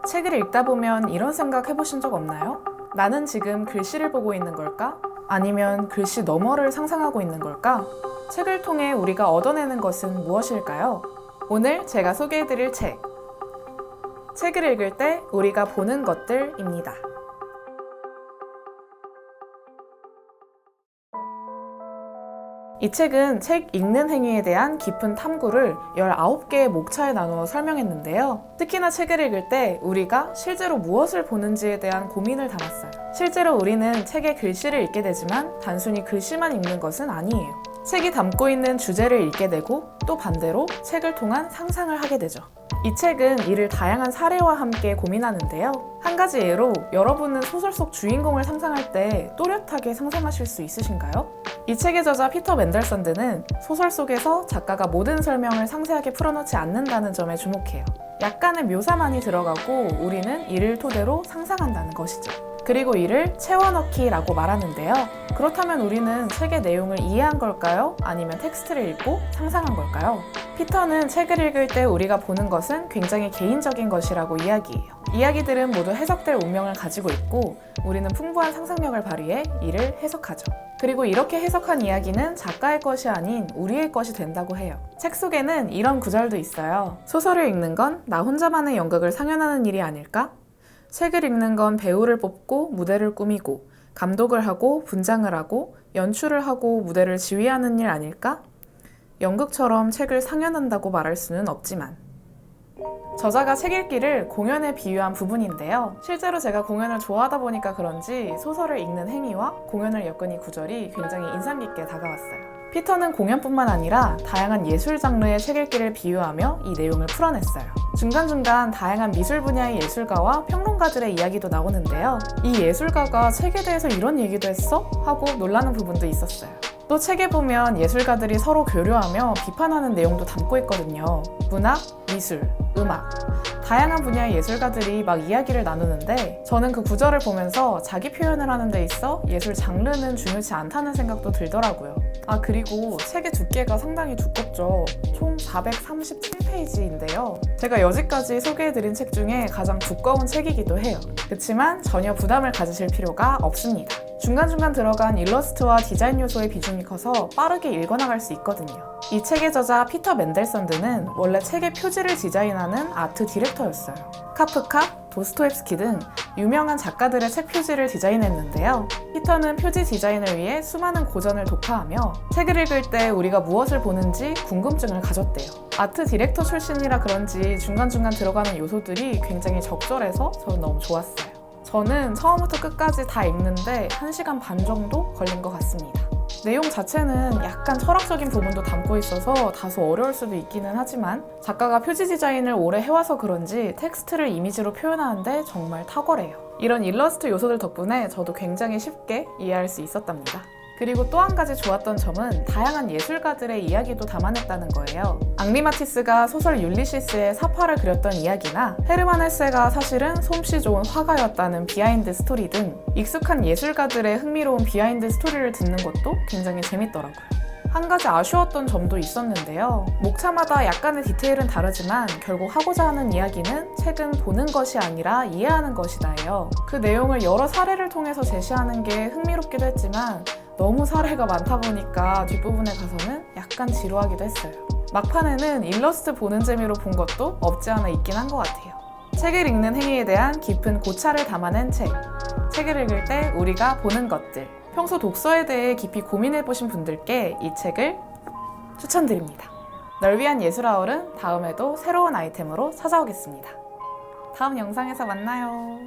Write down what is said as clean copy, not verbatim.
책을 읽다 보면 이런 생각 해보신 적 없나요? 나는 지금 글씨를 보고 있는 걸까? 아니면 글씨 너머를 상상하고 있는 걸까? 책을 통해 우리가 얻어내는 것은 무엇일까요? 오늘 제가 소개해드릴 책을 읽을 때 우리가 보는 것들입니다. 이 책은 책 읽는 행위에 대한 깊은 탐구를 19개의 목차에 나누어 설명했는데요. 특히나 책을 읽을 때 우리가 실제로 무엇을 보는지에 대한 고민을 담았어요. 실제로 우리는 책의 글씨를 읽게 되지만 단순히 글씨만 읽는 것은 아니에요. 책이 담고 있는 주제를 읽게 되고 또 반대로 책을 통한 상상을 하게 되죠. 이 책은 이를 다양한 사례와 함께 고민하는데요. 한 가지 예로 여러분은 소설 속 주인공을 상상할 때 또렷하게 상상하실 수 있으신가요? 이 책의 저자 피터 맨델선드는 소설 속에서 작가가 모든 설명을 상세하게 풀어놓지 않는다는 점에 주목해요. 약간의 묘사만이 들어가고 우리는 이를 토대로 상상한다는 것이죠. 그리고 이를 채워넣기라고 말하는데요. 그렇다면 우리는 책의 내용을 이해한 걸까요? 아니면 텍스트를 읽고 상상한 걸까요? 피터는 책을 읽을 때 우리가 보는 것은 굉장히 개인적인 것이라고 이야기해요. 이야기들은 모두 해석될 운명을 가지고 있고 우리는 풍부한 상상력을 발휘해 이를 해석하죠. 그리고 이렇게 해석한 이야기는 작가의 것이 아닌 우리의 것이 된다고 해요. 책 속에는 이런 구절도 있어요. 소설을 읽는 건 나 혼자만의 연극을 상연하는 일이 아닐까? 책을 읽는 건 배우를 뽑고 무대를 꾸미고 감독을 하고 분장을 하고 연출을 하고 무대를 지휘하는 일 아닐까? 연극처럼 책을 상연한다고 말할 수는 없지만 저자가 책 읽기를 공연에 비유한 부분인데요. 실제로 제가 공연을 좋아하다 보니까 그런지 소설을 읽는 행위와 공연을 엮은 이 구절이 굉장히 인상 깊게 다가왔어요. 피터는 공연뿐만 아니라 다양한 예술 장르의 책 읽기를 비유하며 이 내용을 풀어냈어요. 중간중간 다양한 미술 분야의 예술가와 평론가들의 이야기도 나오는데요. 이 예술가가 책에 대해서 이런 얘기도 했어? 하고 놀라는 부분도 있었어요. 또 책에 보면 예술가들이 서로 교류하며 비판하는 내용도 담고 있거든요. 문학, 미술, 음악 다양한 분야의 예술가들이 막 이야기를 나누는데 저는 그 구절을 보면서 자기 표현을 하는 데 있어 예술 장르는 중요치 않다는 생각도 들더라고요. 그리고 책의 두께가 상당히 두껍죠. 총 437페이지인데요. 제가 여지까지 소개해드린 책 중에 가장 두꺼운 책이기도 해요. 그렇지만 전혀 부담을 가지실 필요가 없습니다. 중간중간 들어간 일러스트와 디자인 요소의 비중이 커서 빠르게 읽어나갈 수 있거든요. 이 책의 저자 피터 맨델선드는 원래 책의 표지를 디자인하는 아트 디렉터였어요. 카프카, 도스토옙스키 등 유명한 작가들의 책 표지를 디자인했는데요. 피터는 표지 디자인을 위해 수많은 고전을 독파하며 책을 읽을 때 우리가 무엇을 보는지 궁금증을 가졌대요. 아트 디렉터 출신이라 그런지 중간중간 들어가는 요소들이 굉장히 적절해서 저는 너무 좋았어요. 저는 처음부터 끝까지 다 읽는데 1시간 반 정도 걸린 것 같습니다. 내용 자체는 약간 철학적인 부분도 담고 있어서 다소 어려울 수도 있기는 하지만 작가가 표지 디자인을 오래 해와서 그런지 텍스트를 이미지로 표현하는데 정말 탁월해요. 이런 일러스트 요소들 덕분에 저도 굉장히 쉽게 이해할 수 있었답니다. 그리고 또 한 가지 좋았던 점은 다양한 예술가들의 이야기도 담아냈다는 거예요. 앙리 마티스가 소설 율리시스의 사파를 그렸던 이야기나 헤르만 헤세가 사실은 솜씨 좋은 화가였다는 비하인드 스토리 등 익숙한 예술가들의 흥미로운 비하인드 스토리를 듣는 것도 굉장히 재밌더라고요. 한 가지 아쉬웠던 점도 있었는데요. 목차마다 약간의 디테일은 다르지만 결국 하고자 하는 이야기는 책은 보는 것이 아니라 이해하는 것이다예요. 그 내용을 여러 사례를 통해서 제시하는 게 흥미롭기도 했지만 너무 사례가 많다 보니까 뒷부분에 가서는 약간 지루하기도 했어요. 막판에는 일러스트 보는 재미로 본 것도 없지 않아 있긴 한 것 같아요. 책을 읽는 행위에 대한 깊은 고찰을 담아낸 책을 읽을 때 우리가 보는 것들 평소 독서에 대해 깊이 고민해보신 분들께 이 책을 추천드립니다. 널 위한 예술아울은 다음에도 새로운 아이템으로 찾아오겠습니다. 다음 영상에서 만나요.